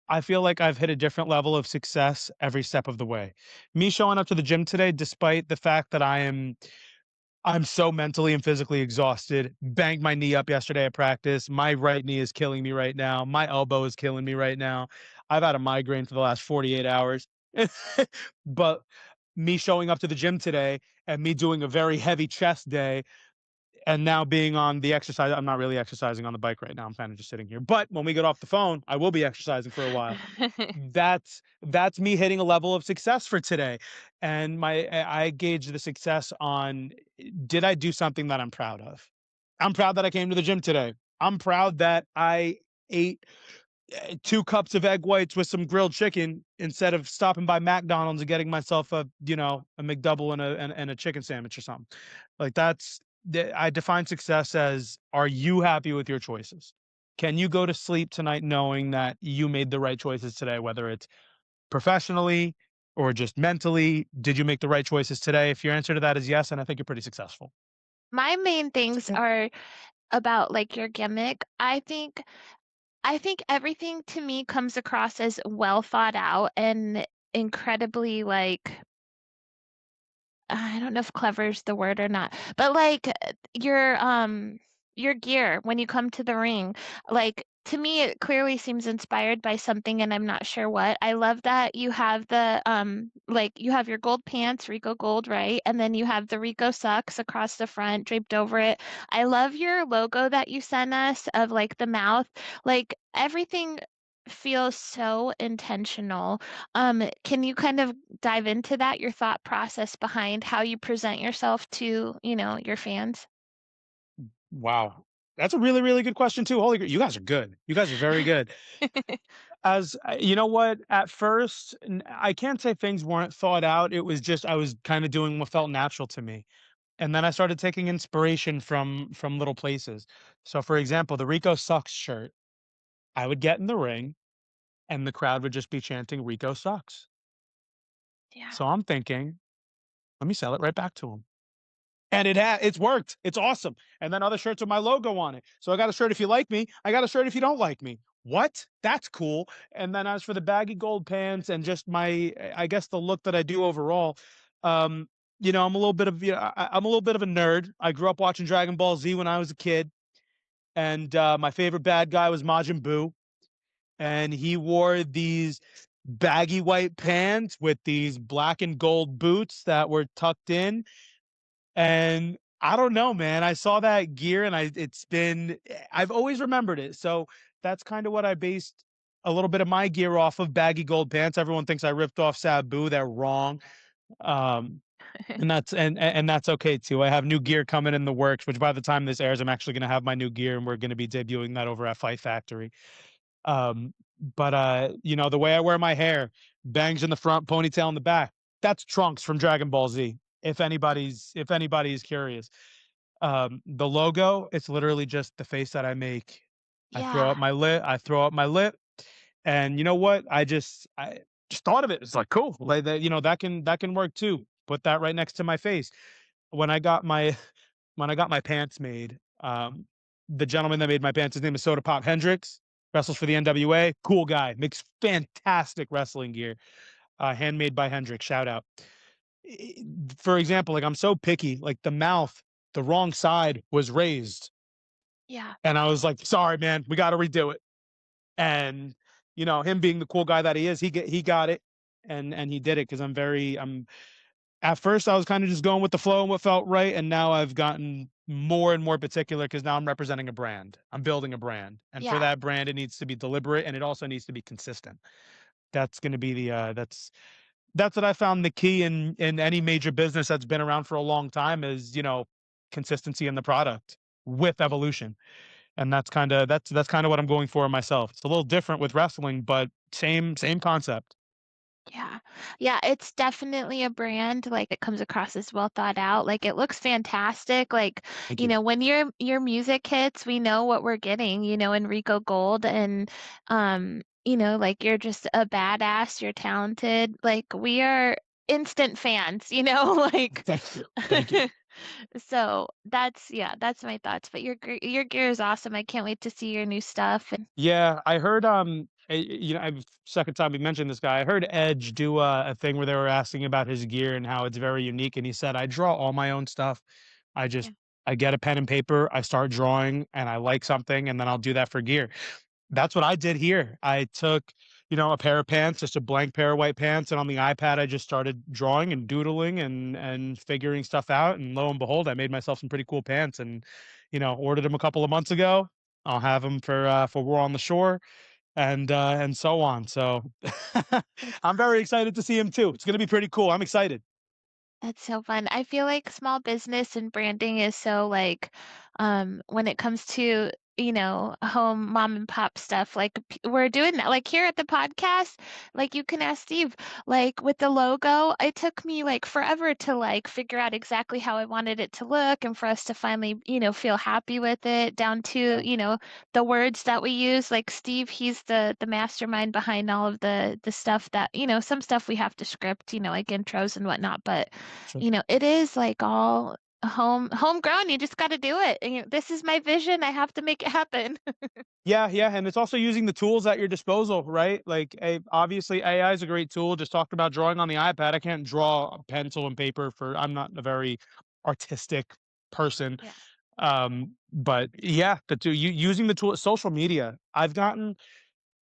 I feel like I've hit a different level of success every step of the way. Me showing up to the gym today, despite the fact that I'm so mentally and physically exhausted. Banged my knee up yesterday at practice. My right knee is killing me right now. My elbow is killing me right now. I've had a migraine for the last 48 hours. But me showing up to the gym today and me doing a very heavy chest day and now being on the exercise, I'm not really exercising on the bike right now. I'm kind of just sitting here. But when we get off the phone, I will be exercising for a while. That's me hitting a level of success for today. And I gauge the success on, did I do something that I'm proud of? I'm proud that I came to the gym today. I'm proud that I ate 2 cups of egg whites with some grilled chicken instead of stopping by McDonald's and getting myself a McDouble and a chicken sandwich or something. Like I define success as, are you happy with your choices? Can you go to sleep tonight knowing that you made the right choices today, whether it's professionally or just mentally? Did you make the right choices today? If your answer to that is yes, and I think you're pretty successful. My main things are about like your gimmick. I think everything to me comes across as well thought out and incredibly like I don't know if clever is the word or not, but like your gear when you come to the ring, like To me, it clearly seems inspired by something, and I'm not sure what. I love that you have like, you have your gold pants, Rico Gold, right? And then you have the Rico socks across the front, draped over it. I love your logo that you sent us of, like, the mouth. Like, everything feels so intentional. Can you kind of dive into that, your thought process behind how you present yourself to, your fans? Wow. That's a really, really good question too. You guys are good. You guys are very good. You know what? At first, I can't say things weren't thought out. It was just I was kind of doing what felt natural to me. And then I started taking inspiration from little places. So for example, the Rico Sucks shirt, I would get in the ring and the crowd would just be chanting Rico Sucks. Yeah. So I'm thinking, let me sell it right back to them. And it's worked. It's awesome. And then other shirts with my logo on it. So I got a shirt if you like me. I got a shirt if you don't like me. What? That's cool. And then as for the baggy gold pants and just I guess the look that I do overall, um, I'm a little bit of, I'm a little bit of a nerd. I grew up watching Dragon Ball Z when I was a kid, and my favorite bad guy was Majin Buu, and he wore these baggy white pants with these black and gold boots that were tucked in, and I don't know, man. I saw that gear and I've always remembered it. So that's kind of what I based a little bit of my gear off of: baggy gold pants. Everyone thinks I ripped off Sabu. They're wrong. Um, and that's okay too. I have new gear coming in the works, which by the time this airs, I'm actually going to have my new gear and we're going to be debuting that over at Fight Factory. Um, but the way I wear my hair, bangs in the front, ponytail in the back, that's Trunks from Dragon Ball Z. If anybody's curious. The logo, it's literally just the face that I make. Yeah. I throw up my lip, and you know what? I just thought of it. It's like cool. Like that, that can work too. Put that right next to my face. When I got my when I got my pants made, the gentleman that made my pants, his name is Soda Pop Hendricks, wrestles for the NWA. Cool guy, makes fantastic wrestling gear, handmade by Hendricks. Shout out. I- For example, like I'm so picky, like the mouth, the wrong side was raised, Yeah. and I was like, "Sorry, man, we got to redo it." And him being the cool guy that he is, he got it, and he did it because I'm at first I was kind of just going with the flow and what felt right, and now I've gotten more and more particular because now I'm representing a brand. I'm building a brand, and for Yeah. that brand, it needs to be deliberate and it also needs to be consistent. That's going to be that's what I found the key in any major business that's been around for a long time is consistency in the product with evolution, and that's kind of what I'm going for myself. It's a little different with wrestling, but same concept. Yeah. Yeah, it's definitely a brand, like, it comes across as well thought out, like, it looks fantastic, like, Thank you. when your music hits, we know what we're getting, in Rico Gold, and, like, you're just a badass, you're talented, like, we are instant fans, like Thank you. Thank you. so, yeah, that's my thoughts, but your gear is awesome, I can't wait to see your new stuff, and Yeah, I heard, second time we mentioned this guy. I heard Edge do a thing where they were asking about his gear and how it's very unique, and he said, "I draw all my own stuff. I just yeah, I get a pen and paper, I start drawing, and I like something, and then I'll do that for gear." That's what I did here. I took, a pair of pants, just a blank pair of white pants, and on the iPad, I just started drawing and doodling and figuring stuff out, and lo and behold, I made myself some pretty cool pants, and ordered them a couple of months ago. I'll have them for War on the Shore, and so on. So I'm very excited to see him too. It's going to be pretty cool. I'm excited. that's so fun. I feel like small business and branding is so, like, when it comes to, home mom and pop stuff, like, we're doing that. Like, here at the podcast, like, you can ask Steve, like, with the logo, it took me, like, forever to, like, figure out exactly how I wanted it to look and for us to finally, feel happy with it, down to, Yeah, the words that we use. Like, Steve, he's the mastermind behind all of the stuff that, some stuff we have to script, like intros and whatnot, but sure. it is like all homegrown. You just got to do it. And this is my vision. I have to make it happen. Yeah, yeah, and it's also using the tools at your disposal, right? Like, obviously, AI is a great tool. Just talked about drawing on the iPad. I can't draw a pencil and paper for. I'm not a very artistic person. Yeah. But yeah, the two using the tool social media. I've gotten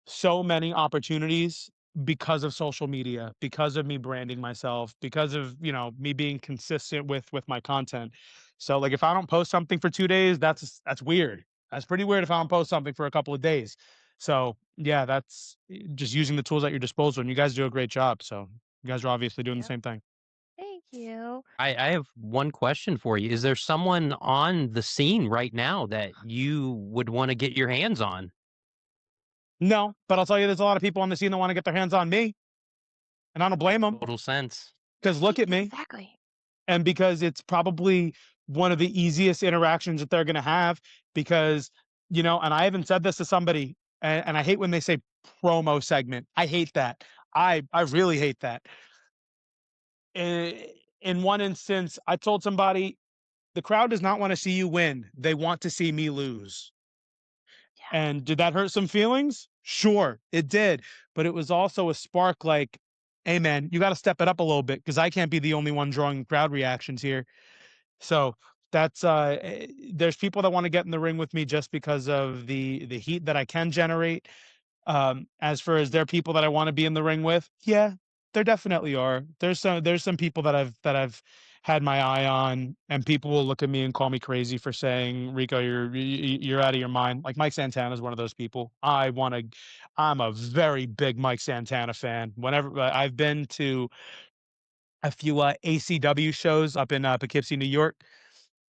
so many opportunities because of social media, because of me branding myself, because of, me being consistent with my content. So like if I don't post something for 2 days, that's weird. That's pretty weird if I don't post something for a couple of days. So yeah, that's just using the tools at your disposal, and you guys do a great job. So you guys are obviously doing the You. same thing. Thank you. I have one question for you. Is there someone on the scene right now that you would wanna get your hands on? No, but I'll tell you, there's a lot of people on the scene that want to get their hands on me, and I don't blame them Total sense. because look at me. Exactly. And because it's probably one of the easiest interactions that they're going to have because and I even said this to somebody, and I hate when they say promo segment. I hate that. I really hate that. In one instance, I told somebody the crowd does not want to see you win, they want to see me lose. Yeah. And did that hurt some feelings? Sure, it did. But it was also a spark like, hey man, you got to step it up a little bit because I can't be the only one drawing crowd reactions here. So that's there's people that want to get in the ring with me just because of the heat that I can generate. As far as there are people that I want to be in the ring with, yeah, there definitely are. There's some people that I've had my eye on, and people will look at me and call me crazy for saying, Rico, you're out of your mind. Like Mike Santana is one of those people. I'm a very big Mike Santana fan. Whenever I've been to a few ACW shows up in Poughkeepsie, New York,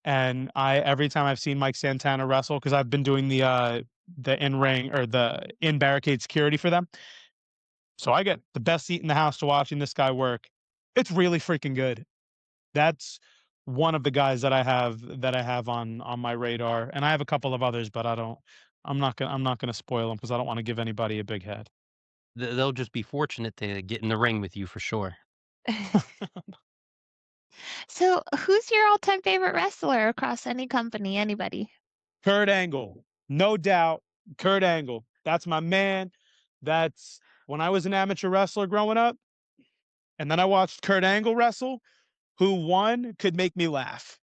and I every time I've seen Mike Santana wrestle, because I've been doing the in ring or the in barricade security for them, so I get the best seat in the house to watching this guy work. It's really freaking good. That's one of the guys that I have on my radar, and I have a couple of others, but I don't. I'm not gonna spoil them because I don't want to give anybody a big head. They'll just be fortunate to get in the ring with you for sure. So, who's your all-time favorite wrestler across any company? Anybody? Kurt Angle, no doubt. Kurt Angle, that's my man. That's when I was an amateur wrestler growing up. And then I watched Kurt Angle wrestle, who one could make me laugh.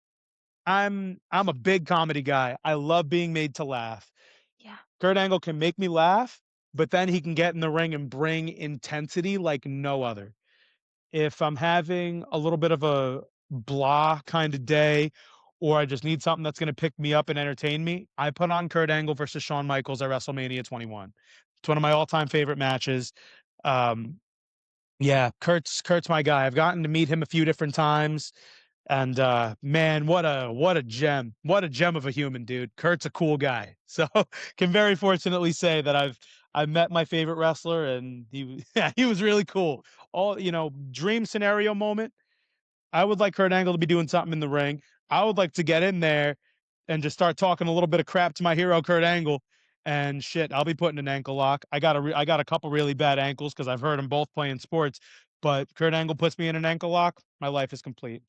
I'm a big comedy guy. I love being made to laugh. Yeah. Kurt Angle can make me laugh, but then he can get in the ring and bring intensity like no other. If I'm having a little bit of a blah kind of day, or I just need something that's going to pick me up and entertain me, I put on Kurt Angle versus Shawn Michaels at WrestleMania 21. It's one of my all-time favorite matches. Um, yeah, Kurt's my guy. I've gotten to meet him a few different times, and man, what a gem, what a gem of a human, dude. Kurt's a cool guy. So can very fortunately say that I've met my favorite wrestler, and yeah, he was really cool. All dream scenario moment. I would like Kurt Angle to be doing something in the ring. I would like to get in there and just start talking a little bit of crap to my hero Kurt Angle. And shit, I'll be putting an ankle lock. I got a couple really bad ankles because I've heard them both playing sports. But Kurt Angle puts me in an ankle lock, my life is complete.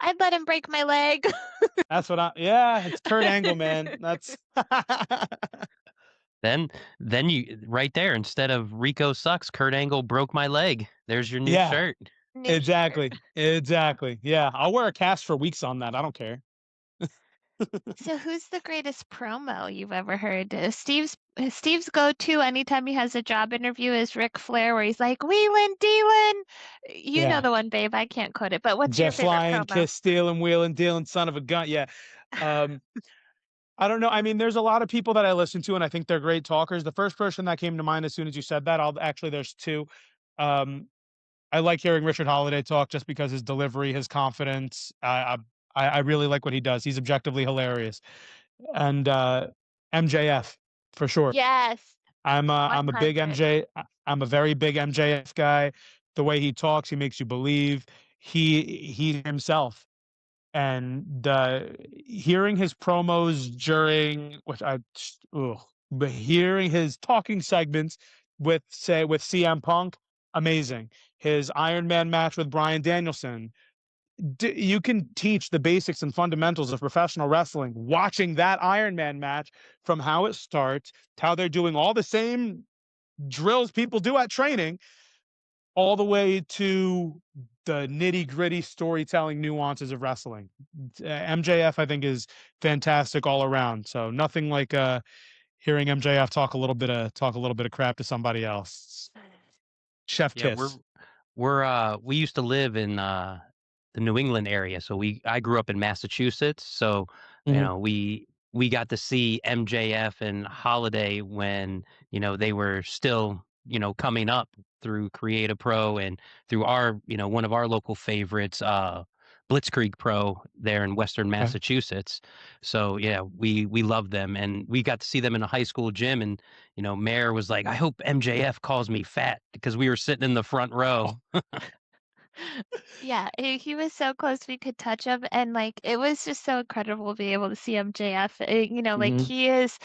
I'd let him break my leg. That's what yeah, it's Kurt Angle, man. That's Then you right there, instead of "Rico sucks, Kurt Angle broke my leg." There's your new yeah, shirt. New shirt. exactly. Exactly. Yeah. I'll wear a cast for weeks on that. I don't care. So, who's the greatest promo you've ever heard? Steve's go-to anytime he has a job interview is Ric Flair, where he's like, "Wheelin' dealin'." You know Yeah. the one, babe. I can't quote it, but what's your Jeff favorite flying, promo? kiss stealing, wheeling, dealing, son of a gun. Yeah. Um, I don't know. I mean, there's a lot of people that I listen to, and I think they're great talkers. The first person that came to mind as soon as you said that, there's two. Um, I like hearing Richard Holiday talk just because his delivery, his confidence. I really like what he does. He's objectively hilarious. And MJF for sure. Yes, I'm a big 100. I'm a very big MJF guy. The way he talks, he makes you believe he himself. And hearing his promos during which but hearing his talking segments with CM Punk, amazing. His Iron Man match with Bryan Danielson. You can teach the basics and fundamentals of professional wrestling watching that Iron Man match, from how it starts, how they're doing all the same drills people do at training, all the way to the nitty-gritty storytelling nuances of wrestling. MJF, I think, is fantastic all around. So nothing like hearing MJF talk a little bit of crap to somebody else. Chef Yeah, kiss. we used to live in, the New England area, so I grew up in Massachusetts, so, Mhm. we got to see MJF and Holiday when, they were still, coming up through Create a Pro and through one of our local favorites, Blitzkrieg Pro there in Western Okay. Massachusetts. So, yeah, we love them, and we got to see them in a high school gym, and, Mayor was like, "I hope MJF calls me fat," because we were sitting in the front row. Yeah, he was so close we could touch him, and, like, it was just so incredible to be able to see MJF, like, Mhm.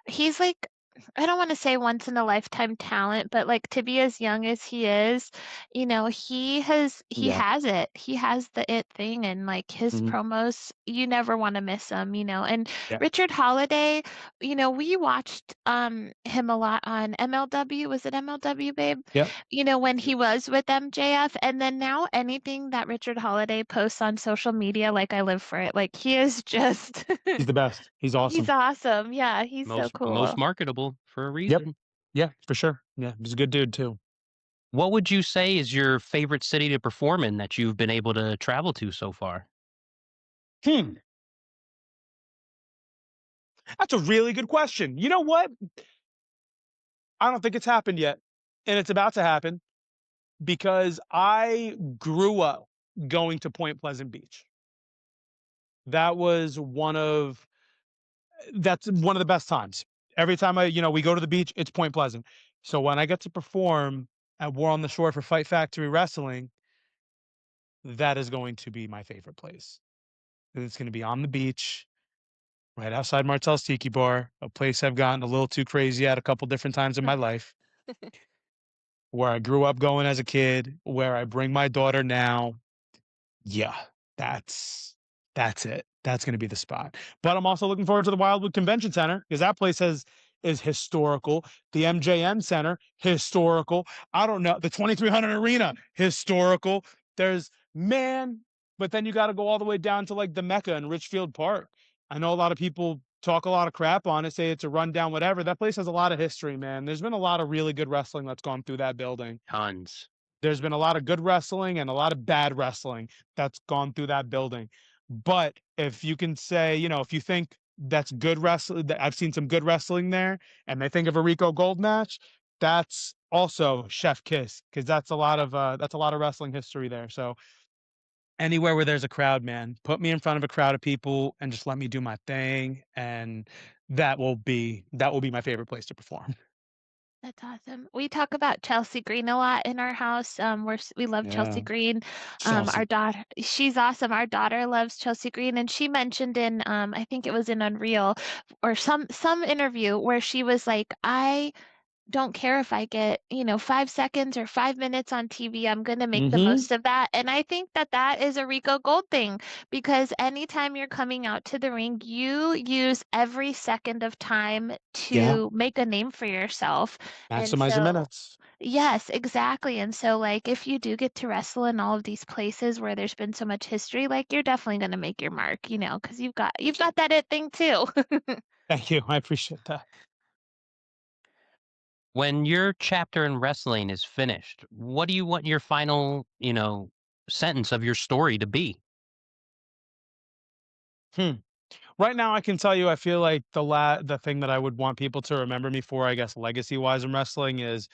he's like, I don't wanna say once in a lifetime talent, but, like, to be as young as he is, he Yeah. has it. He has the it thing, and, like, his Mhm. promos, you never wanna miss them, and Yeah. Richard Holiday, we watched, him a lot on MLW. Was it MLW, babe? Yep. When he was with MJF, and then now anything that Richard Holiday posts on social media, like, I live for it. Like, he is just He's the best. He's he's awesome. awesome. Yeah, he's so Most cool. marketable for a Yep. reason. Yeah, for sure. Yeah, he's a good dude too. What would you say is your favorite city to perform in that you've been able to travel to so far? Hmm. That's a really good question. You know what? I don't think it's happened yet, and it's about to happen because I grew up going to Point Pleasant Beach. That was that's one of the best times. Every time we go to the beach, it's Point Pleasant. So when I get to perform at War on the Shore for Fight Factory Wrestling, that is going to be my favorite place. It's going to be on the beach, right outside Martell's Tiki Bar, a place I've gotten a little too crazy at a couple different times in my life, where I grew up going as a kid, where I bring my daughter now. Yeah, that's that's it. That's gonna be the spot. But I'm also looking forward to the Wildwood Convention Center because that place is historical. The MJM Center, historical. I don't know, the 2300 Arena, historical. There's man, but then you gotta go all the way down to, like, the Mecca in Richfield Park. I know a lot of people talk a lot of crap on it, say it's a rundown, whatever. That place has a lot of history, man. There's been a lot of really good wrestling that's gone through that building. Tons. There's been a lot of good wrestling and a lot of bad wrestling that's gone through that building. But if you can say, if you think that's good wrestling, that I've seen some good wrestling there, and they think of a Rico Gold match, that's also chef kiss because that's a lot of wrestling history there. So anywhere where there's a crowd, man, put me in front of a crowd of people and just let me do my thing, and that will be my favorite place to perform. That's awesome. We talk about Chelsea Green a lot in our house. We love Chelsea Yeah, Green. Our Chelsea. daughter, she's awesome. Our daughter loves Chelsea Green, and she mentioned in, I think it was in Unreal or some interview where she was like, I don't care if I get, 5 seconds or 5 minutes on TV, I'm gonna make the Mhm. most of that, and I think that that is a Rico Gold thing, because anytime you're coming out to the ring, you use every second of time Yeah. to make a name for yourself, and Maximize your so minutes. yes, exactly, and so, like, if you do get to wrestle in all of these places where there's been so much history, like, you're definitely gonna make your mark, because you've got that it thing too. Thank you. I appreciate that. When your chapter in wrestling is finished, what do you want your final, sentence of your story to be? Hmm. Right now, I can tell you, I feel like the thing that I would want people to remember me for, I guess, legacy wise in wrestling, is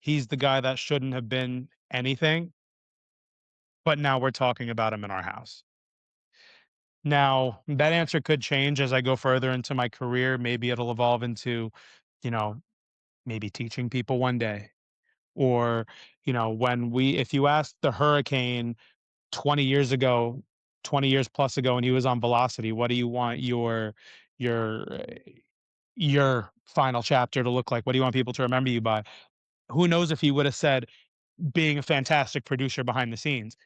he's the guy that shouldn't have been anything, but now we're talking about him in our house. Now, that answer could change as I go further into my career. Maybe it'll evolve into, you know, maybe teaching people one day, or if you ask the Hurricane 20 years ago, 20 years plus ago, and he was on Velocity, what do you want your your final chapter to look like? What do you want people to remember you by? Who knows if he would have said being a fantastic producer behind the scenes,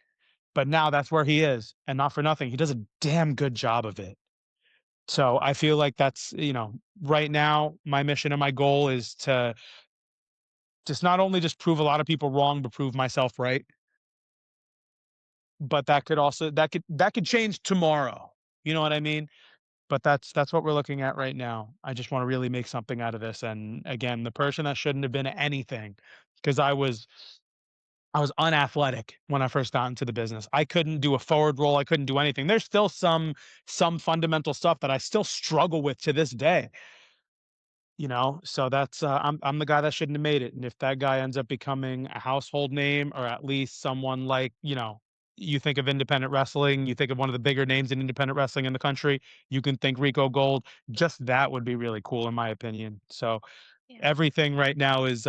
but now that's where he is, and not for nothing, he does a damn good job of it. So I feel like that's, right now, my mission and my goal is to just not only just prove a lot of people wrong, but prove myself right. but that could also that could change tomorrow. You know what I mean? But that's what we're looking at right now. I just want to really make something out of this. And again, the person that shouldn't have been anything, because I was unathletic when I first got into the business. I couldn't do a forward roll. I couldn't do anything. There's still some fundamental stuff that I still struggle with to this day. So that's I'm the guy that shouldn't have made it. And if that guy ends up becoming a household name, or at least someone like, you think of independent wrestling, you think of one of the bigger names in independent wrestling in the country, you can think Rico Gold. Just that would be really cool in my opinion. So Yeah. everything right now is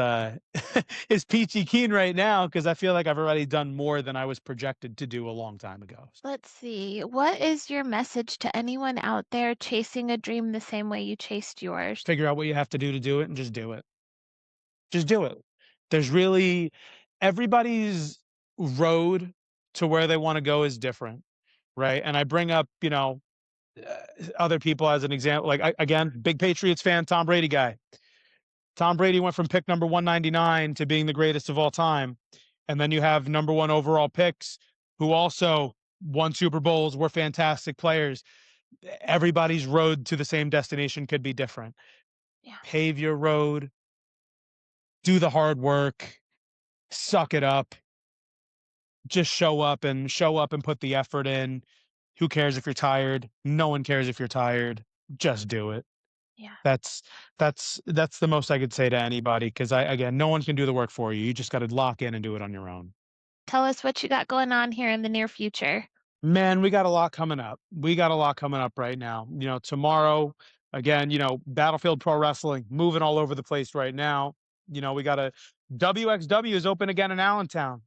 is peachy keen right now, because I feel like I've already done more than I was projected to do a long time ago. Let's see. What is your message to anyone out there chasing a dream the same way you chased yours? Figure out what you have to do it, and just do it. Just do it. There's really everybody's road to where they want to go is different, right? And I bring up, other people as an example. Like again, big Patriots fan, Tom Brady guy. Tom Brady went from pick number 199 to being the greatest of all time. And then you have number one overall picks who also won Super Bowls, were fantastic players. Everybody's road to the same destination could be different. Yeah. Pave your road, do the hard work, suck it up, just show up and put the effort in. Who cares if you're tired? No one cares if you're tired. Just do it. Yeah. That's that's the most I could say to anybody, because again, no one can do the work for you. You just got to lock in and do it on your own. Tell us what you got going on here in the near future. Man, we got a lot coming up. We got a lot coming up right now. Tomorrow, again, Battlefield Pro Wrestling moving all over the place right now. We got a WXW is open again in Allentown.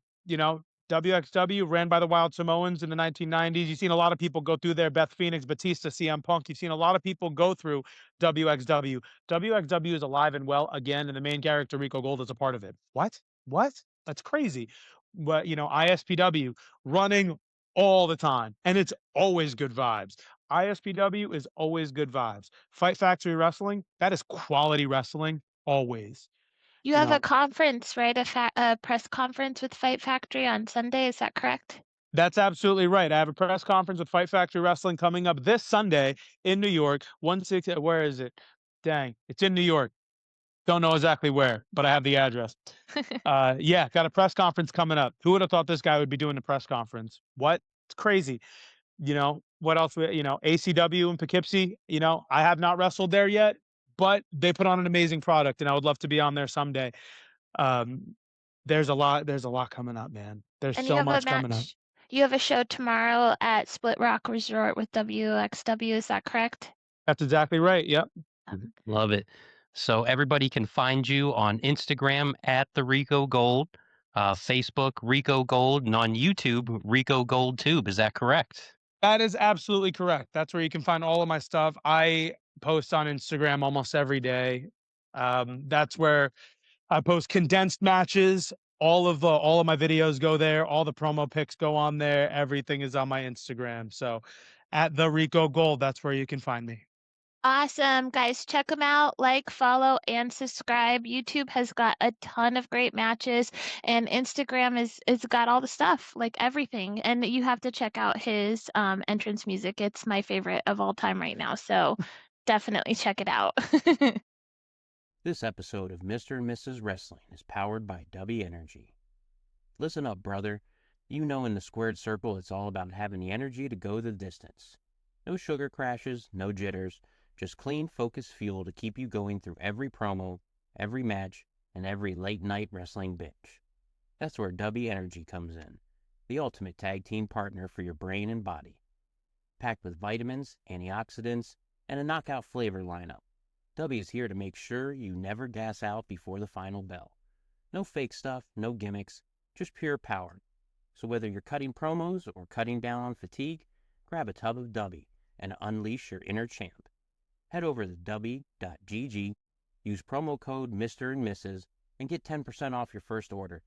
WXW ran by the Wild Samoans in the 1990s. You've seen a lot of people go through there. Beth Phoenix, Batista, CM Punk. You've seen a lot of people go through WXW. WXW is alive and well again, and the main character Rico Gold is a part of it. What? What? That's crazy. But ISPW running all the time, and it's always good vibes. ISPW is always good vibes. Fight Factory Wrestling, that is quality wrestling always. You You have a know, conference, right? A press conference with Fight Factory on Sunday. Is that correct? that's absolutely right. I have a press conference with Fight Factory Wrestling coming up this Sunday in New York. Where is it? Dang, it's in New York. Don't know exactly where, but I have the address. Yeah, got a press conference coming up. Who would have thought this guy would be doing a press conference? What? It's crazy. What else? ACW in Poughkeepsie. I have not wrestled there yet, but they put on an amazing product, and I would love to be on there someday. Um, there's a lot coming up, man. There's And you so have a much coming up. match. You have a show tomorrow at Split Rock Resort with WXW. Is that correct? That's exactly right. Yep. Love it. So everybody can find you on Instagram at the Rico Gold, Facebook Rico Gold, and on YouTube Rico Gold Tube. Is that correct? That is absolutely correct. That's where you can find all of my stuff. I post on Instagram almost every day. That's where I post condensed matches. All of my videos go there. All the promo pics go on there. Everything is on my Instagram. So at the Rico Gold, that's where you can find me. Awesome. Guys, check them out. Like, follow, and subscribe. YouTube has got a ton of great matches, and Instagram is got all the stuff, like everything. And you have to check out his entrance music. It's my favorite of all time right now. So definitely check it out. This episode of Mr. and Mrs. Wrestling is powered by W Energy. Listen up, brother. You know in the squared circle it's all about having the energy to go the distance. No sugar crashes, no jitters, just clean, focused fuel to keep you going through every promo, every match, and every late night wrestling binge. That's where W Energy comes in, the ultimate tag team partner for your brain and body. Packed with vitamins, antioxidants, and a knockout flavor lineup. W is here to make sure you never gas out before the final bell. No fake stuff, no gimmicks, just pure power. So whether you're cutting promos or cutting down on fatigue, grab a tub of W and unleash your inner champ. Head over to w.gg, use promo code Mr. and Mrs. and get 10% off your first order.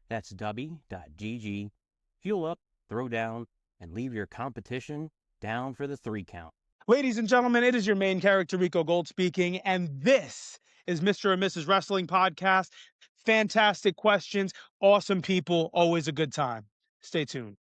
That's w.gg. Fuel up, throw down, and leave your competition down for the 3 count. Ladies and gentlemen, it is your main character, Rico Gold, speaking, and this is Mr. and Mrs. Wrestling Podcast. Fantastic questions, awesome people, always a good time. Stay tuned.